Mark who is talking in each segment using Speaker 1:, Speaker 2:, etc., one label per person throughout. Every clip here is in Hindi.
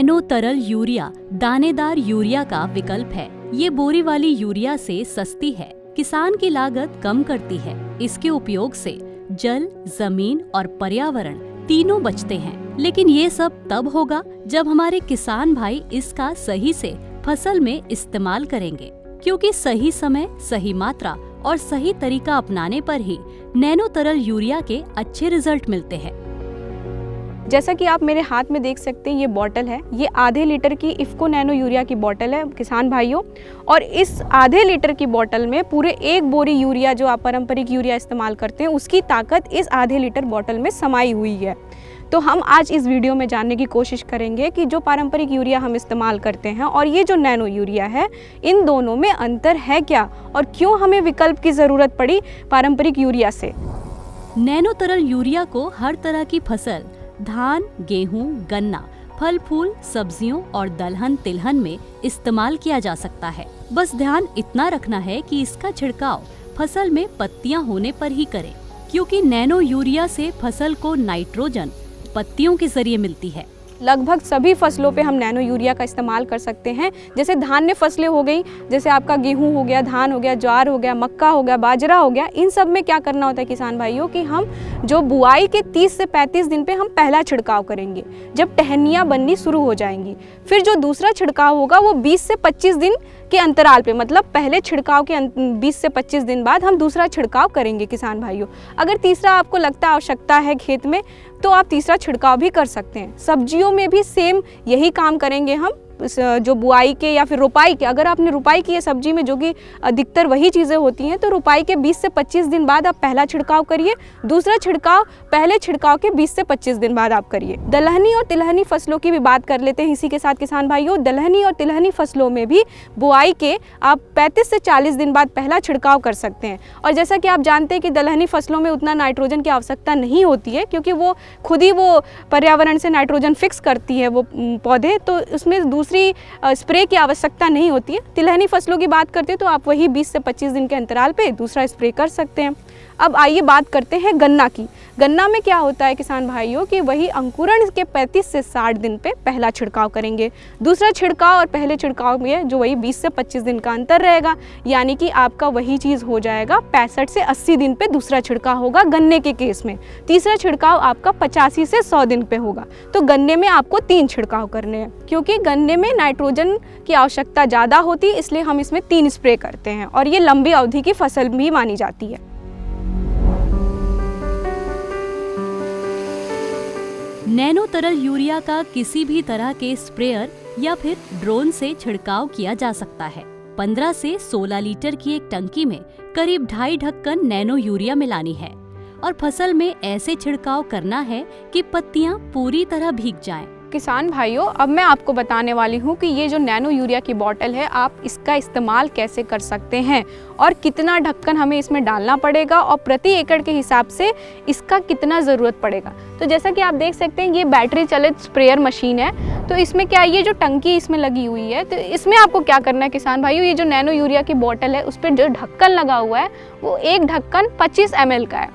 Speaker 1: नैनो तरल यूरिया दानेदार यूरिया का विकल्प है। ये बोरी वाली यूरिया से सस्ती है, किसान की लागत कम करती है। इसके उपयोग से जल, जमीन और पर्यावरण तीनों बचते हैं। लेकिन ये सब तब होगा जब हमारे किसान भाई इसका सही से फसल में इस्तेमाल करेंगे, क्योंकि सही समय, सही मात्रा और सही तरीका अपनाने पर ही नैनो तरल यूरिया के अच्छे रिजल्ट मिलते हैं।
Speaker 2: जैसा कि आप मेरे हाथ में देख सकते हैं, ये बॉटल है, ये आधे लीटर की इफ़को नैनो यूरिया की बॉटल है किसान भाइयों। और इस आधे लीटर की बॉटल में पूरे 1 बोरी यूरिया, जो आप पारंपरिक यूरिया इस्तेमाल करते हैं, उसकी ताकत इस आधे लीटर बॉटल में समाई हुई है। तो हम आज इस वीडियो में जानने की कोशिश करेंगे कि जो पारंपरिक यूरिया हम इस्तेमाल करते हैं और ये जो नैनो यूरिया है, इन दोनों में अंतर है क्या और क्यों हमें विकल्प की ज़रूरत पड़ी पारंपरिक यूरिया से।
Speaker 1: नैनो तरल यूरिया को हर तरह की फसल, धान, गेहूं, गन्ना, फल फूल, सब्जियों और दलहन तिलहन में इस्तेमाल किया जा सकता है। बस ध्यान इतना रखना है कि इसका छिड़काव फसल में पत्तियां होने पर ही करें, क्योंकि नैनो यूरिया से फसल को नाइट्रोजन पत्तियों के जरिए मिलती है।
Speaker 2: लगभग सभी फसलों पे हम नैनो यूरिया का इस्तेमाल कर सकते हैं। जैसे धान्य फसलें हो गई, जैसे आपका गेहूं हो गया, धान हो गया, ज्वार हो गया, मक्का हो गया, बाजरा हो गया, इन सब में क्या करना होता है किसान भाइयों कि हम जो बुआई के 30 से 35 दिन पे हम पहला छिड़काव करेंगे, जब टहनियाँ बननी शुरू हो जाएंगी। फिर जो दूसरा छिड़काव होगा वो 20 से 25 दिन के अंतराल पे, मतलब पहले छिड़काव के 20 से 25 दिन बाद हम दूसरा छिड़काव करेंगे किसान भाइयों। अगर तीसरा आपको लगता है आवश्यकता है खेत में, तो आप तीसरा छिड़काव भी कर सकते हैं। सब्जियों में भी सेम यही काम करेंगे हम, जो बुआई के या फिर रोपाई के, अगर आपने रोपाई की है सब्जी में, जो कि अधिकतर वही चीज़ें होती हैं, तो रोपाई के 20 से 25 दिन बाद आप पहला छिड़काव करिए, दूसरा छिड़काव पहले छिड़काव के 20 से 25 दिन बाद आप करिए। दलहनी और तिलहनी फसलों की भी बात कर लेते हैं इसी के साथ किसान भाइयों। दलहनी और तिलहनी फसलों में भी बुआई के आप 35 से 40 दिन बाद पहला छिड़काव कर सकते हैं। और जैसा कि आप जानते हैं कि दलहनी फसलों में उतना नाइट्रोजन की आवश्यकता नहीं होती है, क्योंकि वो खुद ही वो पर्यावरण से नाइट्रोजन फिक्स करती है वो पौधे, तो उसमें दूसरी स्प्रे की आवश्यकता नहीं होती है। तिलहनी फसलों की बात करते हैं तो आप वही 20 से 25 दिन के अंतराल पे दूसरा स्प्रे कर सकते हैं। अब आइए बात करते हैं गन्ना की। गन्ना में क्या होता है किसान भाइयों कि वही अंकुरण के 35 से 60 दिन पे पहला छिड़काव करेंगे, दूसरा छिड़काव और पहले छिड़काव में जो वही 20 से 25 दिन का अंतर रहेगा, यानी कि आपका वही चीज़ हो जाएगा 65 से 80 दिन पे दूसरा छिड़काव होगा गन्ने के केस में। तीसरा छिड़काव आपका 85 से 100 दिन पे होगा। तो गन्ने में आपको 3 छिड़काव करने हैं, क्योंकि गन्ने में नाइट्रोजन की आवश्यकता ज़्यादा होती है, इसलिए हम इसमें 3 स्प्रे करते हैं और ये लंबी अवधि की फसल भी मानी जाती है।
Speaker 1: नैनो तरल यूरिया का किसी भी तरह के स्प्रेयर या फिर ड्रोन से छिड़काव किया जा सकता है। 15 से 16 लीटर की एक टंकी में करीब 2.5 ढक्कन नैनो यूरिया मिलानी है और फसल में ऐसे छिड़काव करना है कि पत्तियां पूरी तरह भीग जाएं।
Speaker 2: किसान भाइयों, अब मैं आपको बताने वाली हूँ कि ये जो नैनो यूरिया की बॉटल है, आप इसका इस्तेमाल कैसे कर सकते हैं और कितना ढक्कन हमें इसमें डालना पड़ेगा और प्रति एकड़ के हिसाब से इसका कितना ज़रूरत पड़ेगा। तो जैसा कि आप देख सकते हैं, ये बैटरी चलित स्प्रेयर मशीन है। तो इसमें क्या, ये जो टंकी इसमें लगी हुई है, तो इसमें आपको क्या करना है किसान भाइयों, ये जो नैनो यूरिया की बॉटल है उस पर जो ढक्कन लगा हुआ है वो एक ढक्कन 25 ml का है।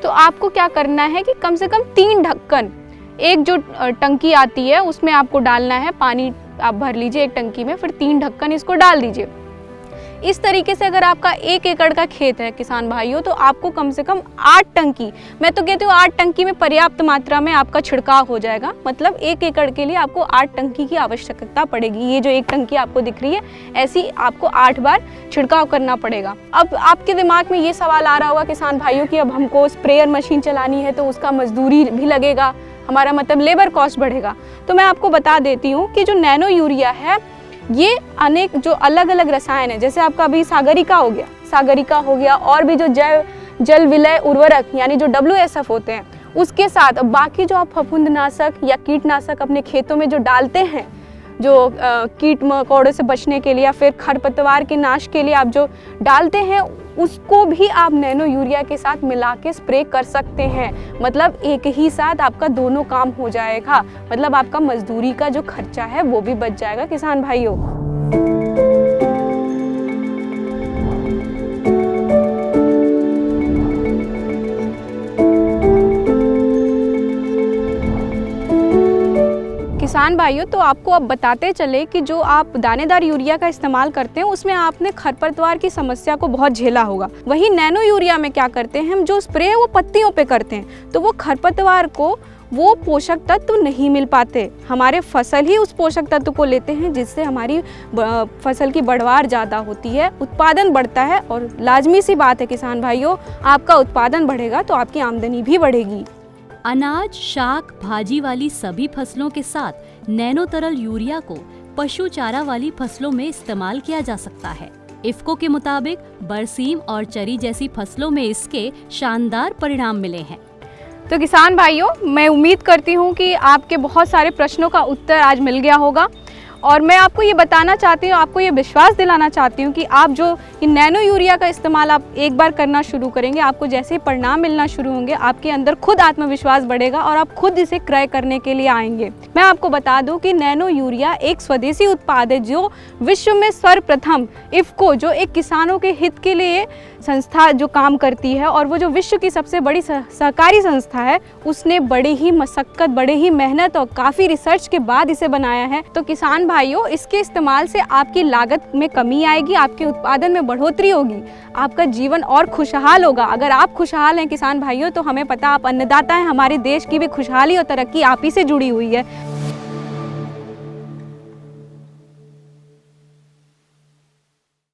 Speaker 2: तो आपको क्या करना है कि कम से कम 3 ढक्कन, एक जो टंकी आती है उसमें आपको डालना है, पानी आप भर लीजिए एक टंकी में, फिर 3 ढक्कन इसको डाल दीजिए। इस तरीके से अगर आपका 1 एकड़ का खेत है किसान भाइयों, तो आपको कम से कम 8 टंकी, मैं तो कहती हूँ 8 टंकी में पर्याप्त मात्रा में आपका छिड़काव हो जाएगा। मतलब 1 एकड़ के लिए आपको 8 टंकी की आवश्यकता पड़ेगी। ये जो एक टंकी आपको दिख रही है, ऐसी आपको 8 बार छिड़काव करना पड़ेगा। अब आपके दिमाग में ये सवाल आ रहा होगा किसान भाइयों कि अब हमको स्प्रेयर मशीन चलानी है तो उसका मजदूरी भी लगेगा, हमारा मतलब लेबर कॉस्ट बढ़ेगा। तो मैं आपको बता देती हूँ कि जो नैनो यूरिया है, ये अनेक जो अलग अलग रसायन है, जैसे आपका अभी सागरिका हो गया और भी जो जल विलय उर्वरक यानी जो WSF होते हैं, उसके साथ बाकी जो आप फफूंदनाशक या कीटनाशक अपने खेतों में जो डालते हैं, जो कीट मकोड़ों से बचने के लिए या फिर खरपतवार के नाश के लिए आप जो डालते हैं, उसको भी आप नैनो यूरिया के साथ मिला के स्प्रे कर सकते हैं। मतलब एक ही साथ आपका दोनों काम हो जाएगा, मतलब आपका मजदूरी का जो खर्चा है वो भी बच जाएगा किसान भाइयों। किसान भाइयों, तो आपको अब बताते चले कि जो आप दानेदार यूरिया का इस्तेमाल करते हैं उसमें आपने खरपतवार की समस्या को बहुत झेला होगा। वहीं नैनो यूरिया में क्या करते हैं हम, जो स्प्रे है वो पत्तियों पे करते हैं, तो वो खरपतवार को वो पोषक तत्व नहीं मिल पाते। हमारे फसल ही उस पोषक तत्व को लेते हैं, जिससे हमारी फसल की बढ़वार ज़्यादा होती है, उत्पादन बढ़ता है। और लाजमी सी बात है किसान भाइयों, आपका उत्पादन बढ़ेगा तो आपकी आमदनी भी बढ़ेगी।
Speaker 1: अनाज, शाक, भाजी वाली सभी फसलों के साथ नैनो तरल यूरिया को पशु चारा वाली फसलों में इस्तेमाल किया जा सकता है। इफ्को के मुताबिक बरसीम और चरी जैसी फसलों में इसके शानदार परिणाम मिले हैं।
Speaker 2: तो किसान भाइयों, मैं उम्मीद करती हूँ कि आपके बहुत सारे प्रश्नों का उत्तर आज मिल गया होगा। और मैं आपको ये बताना चाहती हूँ, आपको ये विश्वास दिलाना चाहती हूँ कि आप जो ये नैनो यूरिया का इस्तेमाल आप एक बार करना शुरू करेंगे, आपको जैसे ही परिणाम मिलना शुरू होंगे, आपके अंदर खुद आत्मविश्वास बढ़ेगा और आप खुद इसे क्रय करने के लिए आएंगे। मैं आपको बता दूं कि नैनो यूरिया एक स्वदेशी उत्पाद है जो विश्व में सर्वप्रथम इफ्को, जो एक किसानों के हित के लिए संस्था जो काम करती है और वो जो विश्व की सबसे बड़ी सहकारी संस्था है, उसने बड़ी ही मशक्कत, बड़े ही मेहनत और काफ़ी रिसर्च के बाद इसे बनाया है। तो किसान भाइयों, इसके इस्तेमाल से आपकी लागत में कमी आएगी, आपके उत्पादन में बढ़ोतरी होगी, आपका जीवन और खुशहाल होगा। अगर आप खुशहाल हैं किसान भाइयों, तो हमें पता आप अन्नदाता हैं, हमारे देश की भी खुशहाली और तरक्की आप ही से जुड़ी हुई है।